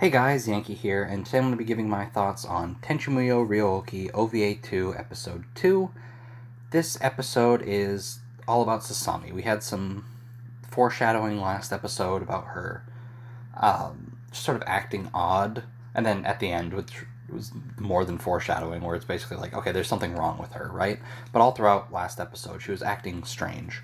Hey guys, Yankee here, and today I'm going to be giving my thoughts on Tenchi Muyo Ryo-Ohki OVA 2 Episode 2. This episode is all about Sasami. We had some foreshadowing last episode about her just sort of acting odd, and then at the end, which was more than foreshadowing, where it's basically like, okay, there's something wrong with her, right? But all throughout last episode, she was acting strange.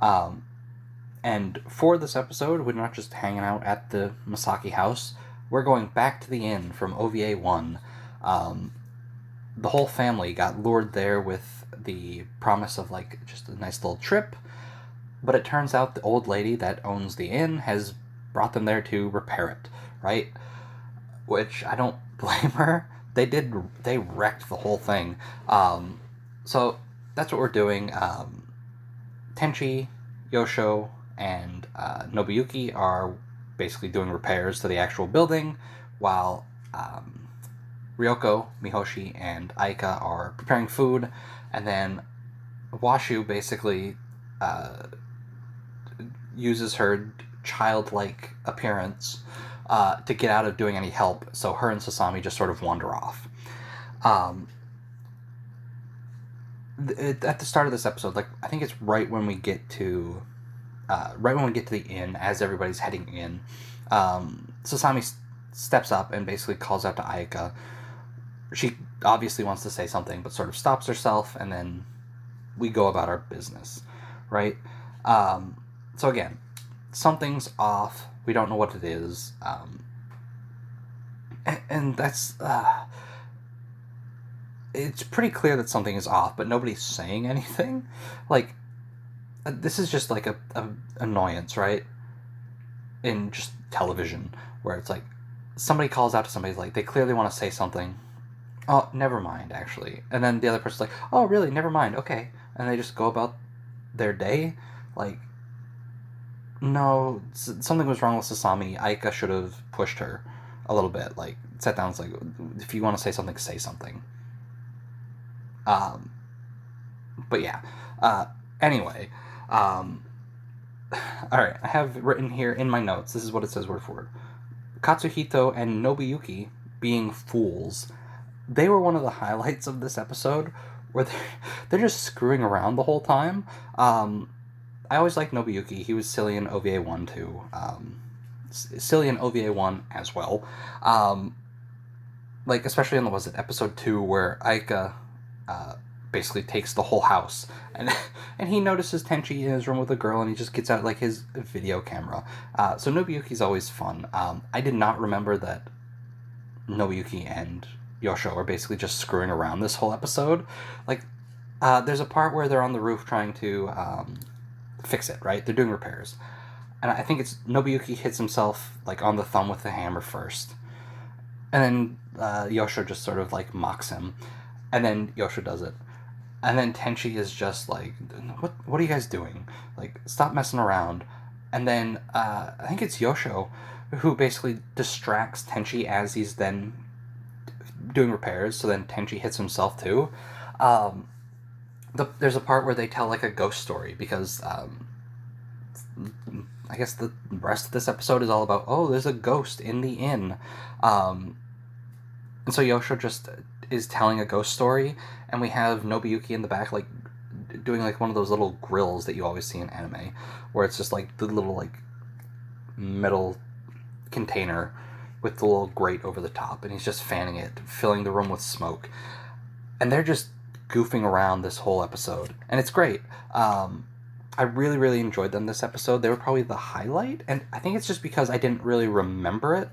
And for this episode, we're not just hanging out at the Masaki house. We're going back to the inn from OVA 1. The whole family got lured there with the promise of, like, just a nice little trip. But it turns out the old lady that owns the inn has brought them there to repair it, right? Which I don't blame her. They wrecked the whole thing. So that's what we're doing. Tenchi, Yosho, and Nobuyuki are basically doing repairs to the actual building, while Ryoko, Mihoshi, and Aika are preparing food, and then Washu basically uses her childlike appearance to get out of doing any help, so her and Sasami just sort of wander off. At the start of this episode, like, I think it's right when we get to the inn, as everybody's heading in, Sasami steps up and basically calls out to Aika. She obviously wants to say something, but sort of stops herself, and then we go about our business, right? So again, something's off. We don't know what it is, and that's it's pretty clear that something is off, but nobody's saying anything. Like, this is just like a annoyance, right? In just television, where it's like somebody calls out to somebody, like they clearly want to say something. Oh, never mind, actually. And then the other person's like, oh, really? Never mind. Okay. And they just go about their day. Like, no, something was wrong with Sasami. Aika should have pushed her a little bit. Like, sat down. It's like, if you want to say something, say something. But yeah. Anyway. Alright, I have written here in my notes, this is what it says word for word. Katsuhito and Nobuyuki being fools. They were one of the highlights of this episode, where they're just screwing around the whole time. I always liked Nobuyuki. He was silly in OVA 1 too. Silly in OVA 1 as well. Like, especially in episode 2, where Aika basically takes the whole house, and he notices Tenchi in his room with a girl, and he just gets out like his video camera. So Nobuyuki's always fun. I did not remember that Nobuyuki and Yosho are basically just screwing around this whole episode. Like, there's a part where they're on the roof trying to fix it, right? They're doing repairs, and I think it's Nobuyuki hits himself like on the thumb with the hammer first, and then Yosho just sort of like mocks him, and then Yosho does it. And then Tenchi is just like, what are you guys doing? Like, stop messing around. And then I think it's Yosho who basically distracts Tenchi as he's then doing repairs. So then Tenchi hits himself too. There's a part where they tell like a ghost story, because I guess the rest of this episode is all about, oh, there's a ghost in the inn. And so Yosho just is telling a ghost story, and we have Nobuyuki in the back, like, doing like one of those little grills that you always see in anime, where it's just like the little like metal container with the little grate over the top, and he's just fanning it, filling the room with smoke. And they're just goofing around this whole episode, and it's great. I really, really enjoyed them this episode. They were probably the highlight, and I think it's just because I didn't really remember it.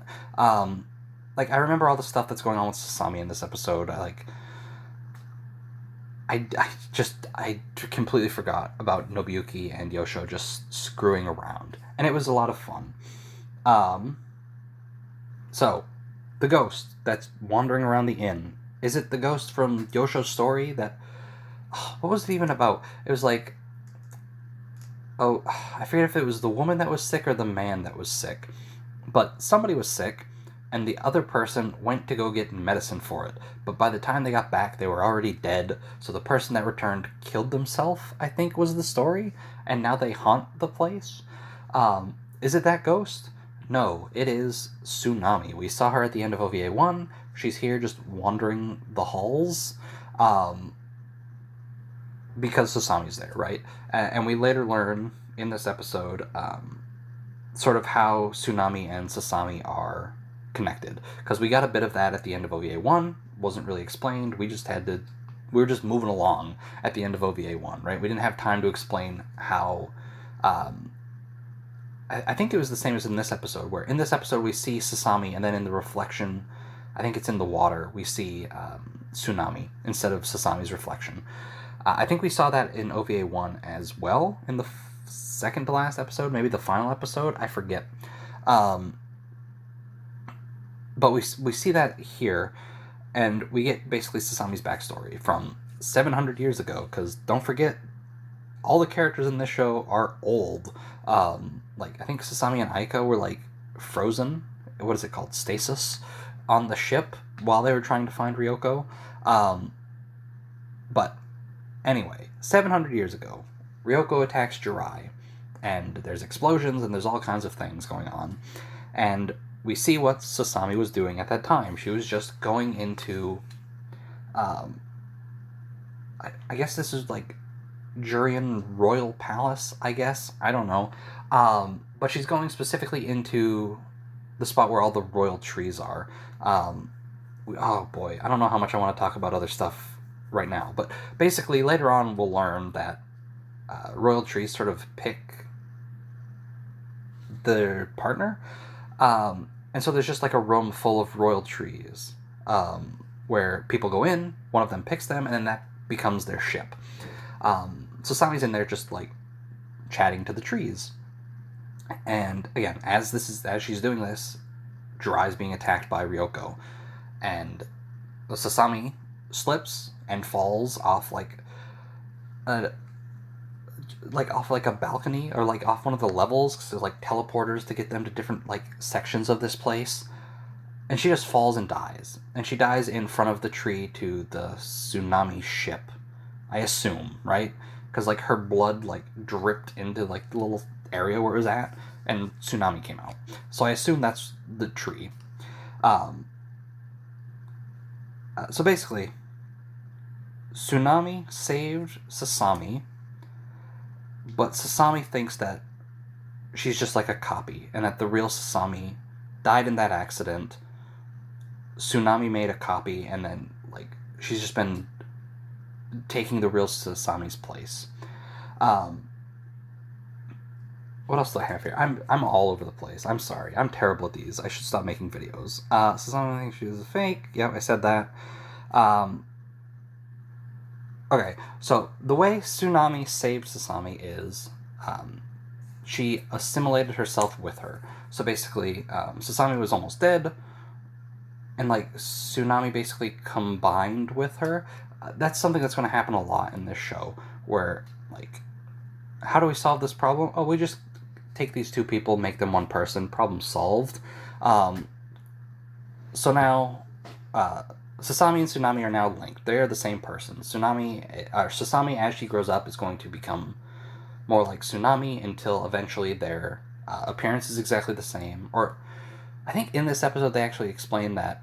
Like, I remember all the stuff that's going on with Sasami in this episode. I completely forgot about Nobuyuki and Yosho just screwing around. And it was a lot of fun. So, the ghost that's wandering around the inn. Is it the ghost from Yosho's story that... what was it even about? It was like... oh, I forget if it was the woman that was sick or the man that was sick. But somebody was sick, and the other person went to go get medicine for it. But by the time they got back, they were already dead, so the person that returned killed themselves, I think was the story, and now they haunt the place. Is it that ghost? No, it is Tsunami. We saw her at the end of OVA 1. She's here just wandering the halls. Because Sasami's there, right? And we later learn in this episode sort of how Tsunami and Sasami are connected. Because we got a bit of that at the end of OVA 1. Wasn't really explained. We were just moving along at the end of OVA 1, right? We didn't have time to explain how... I think it was the same as in this episode, where in this episode we see Sasami, and then in the reflection, I think it's in the water, we see Tsunami instead of Sasami's reflection. I think we saw that in OVA 1 as well, in the second to last episode, maybe the final episode, I forget. But we see that here, and we get basically Sasami's backstory from 700 years ago, because don't forget, all the characters in this show are old. Like, I think Sasami and Aika were, like, frozen, what is it called, stasis, on the ship while they were trying to find Ryoko. But anyway, 700 years ago, Ryoko attacks Jirai, and there's explosions and there's all kinds of things going on. And we see what Sasami was doing at that time. She was just going into, I guess this is like Jurian Royal Palace, I guess. I don't know. But she's going specifically into the spot where all the royal trees are. Oh boy, I don't know how much I want to talk about other stuff right now. But basically, later on, we'll learn that royal trees sort of pick their partner. And so there's just like a room full of royal trees where people go in, one of them picks them, and then that becomes their ship. So Sami's in there just like chatting to the trees. And again, as she's doing this, Jirai's being attacked by Ryoko. And Sasami slips and falls off like a balcony, or like off one of the levels, because there's like teleporters to get them to different like sections of this place, and she just falls and dies, and she dies in front of the tree to the Tsunami ship, I assume, right? Because like her blood like dripped into like the little area where it was at, and Tsunami came out, so I assume that's the tree. So basically, Tsunami saved Sasami, but Sasami thinks that she's just like a copy, and that the real Sasami died in that accident. Tsunami made a copy, and then like she's just been taking the real Sasami's place. What else do I have here? I'm all over the place. I'm sorry. I'm terrible at these. I should stop making videos. Sasami thinks she was a fake. Yep, I said that. Okay, so the way Tsunami saved Sasami is she assimilated herself with her. So basically, Sasami was almost dead, and like Tsunami basically combined with her. That's something that's going to happen a lot in this show, where like, how do we solve this problem? Oh, we just take these two people, make them one person, problem solved. So now Sasami and Tsunami are now linked. They are the same person. Sasami, as she grows up, is going to become more like Tsunami until eventually their appearance is exactly the same. Or I think in this episode they actually explain that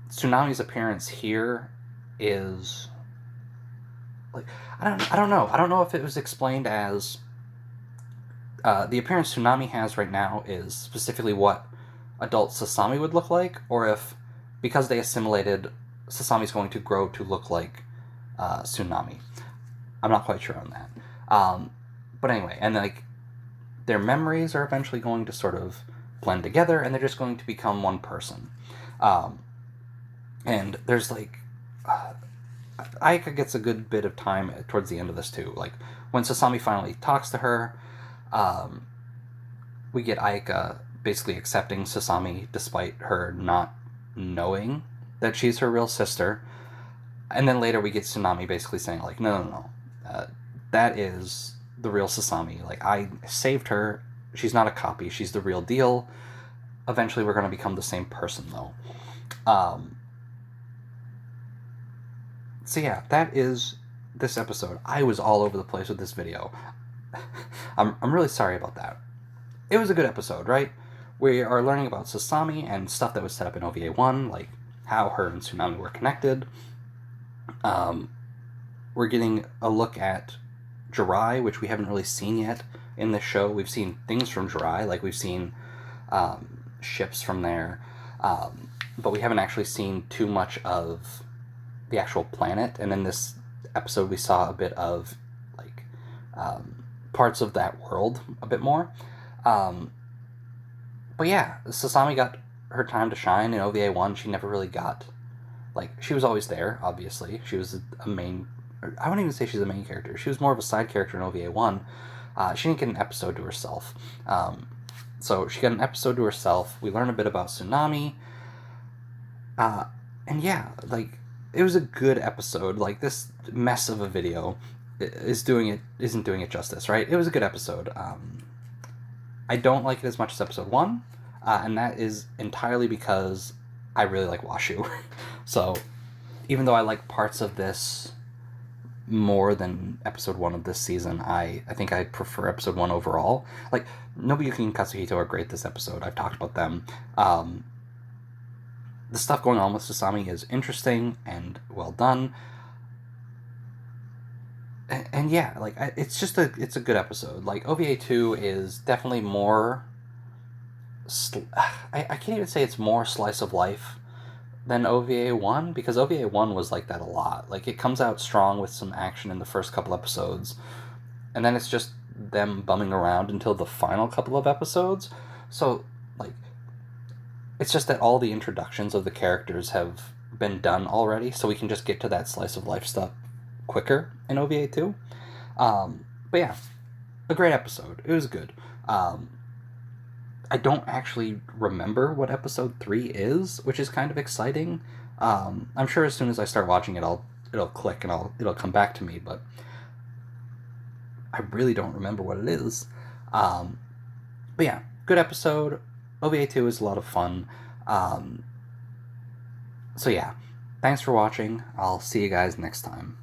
Tsunami's appearance here is like, I don't know. I don't know if it was explained as the appearance Tsunami has right now is specifically what adult Sasami would look like, or if because they assimilated, Sasami's going to grow to look like Tsunami. I'm not quite sure on that. But anyway, and like their memories are eventually going to sort of blend together, and they're just going to become one person. And there's like Aika gets a good bit of time towards the end of this too. Like when Sasami finally talks to her, we get Aika basically accepting Sasami despite her not knowing that she's her real sister. And then later we get Tsunami basically saying like, no, that is the real Sasami. Like, I saved her. She's not a copy. She's the real deal. Eventually we're going to become the same person though. So yeah, that is this episode. I was all over the place with this video. I'm really sorry about that. It was a good episode, right? we are learning about Sasami and stuff that was set up in OVA 1, like how her and Tsunami were connected. We're getting a look at Jirai, which we haven't really seen yet in this show. We've seen things from Jirai, like we've seen ships from there, but we haven't actually seen too much of the actual planet. And in this episode, we saw a bit of like parts of that world a bit more. But yeah, Sasami got her time to shine in OVA 1. She never really got, like, she was always there, obviously. She was a main, I wouldn't even say she's a main character. She was more of a side character in OVA 1. She didn't get an episode to herself. So she got an episode to herself. We learn a bit about Tsunami. And yeah, like, it was a good episode. Like, this mess of a video isn't doing it justice, right? It was a good episode. I don't like it as much as episode 1, and that is entirely because I really like Washu. So, even though I like parts of this more than episode 1 of this season, I think I prefer episode 1 overall. Like, Nobuyuki and Katsuhito are great this episode. I've talked about them. The stuff going on with Sasami is interesting and well done. And yeah, like, it's a good episode. Like, OVA 2 is definitely more, I can't even say it's more slice of life than OVA 1, because OVA 1 was like that a lot. Like, it comes out strong with some action in the first couple episodes, and then it's just them bumming around until the final couple of episodes. So, like, it's just that all the introductions of the characters have been done already, so we can just get to that slice of life stuff quicker in OVA 2. But yeah, a great episode. It was good. I don't actually remember what episode 3 is, which is kind of exciting. I'm sure as soon as I start watching it, it'll click and it'll come back to me, but I really don't remember what it is. But yeah, good episode. OVA 2 is a lot of fun. So yeah, thanks for watching. I'll see you guys next time.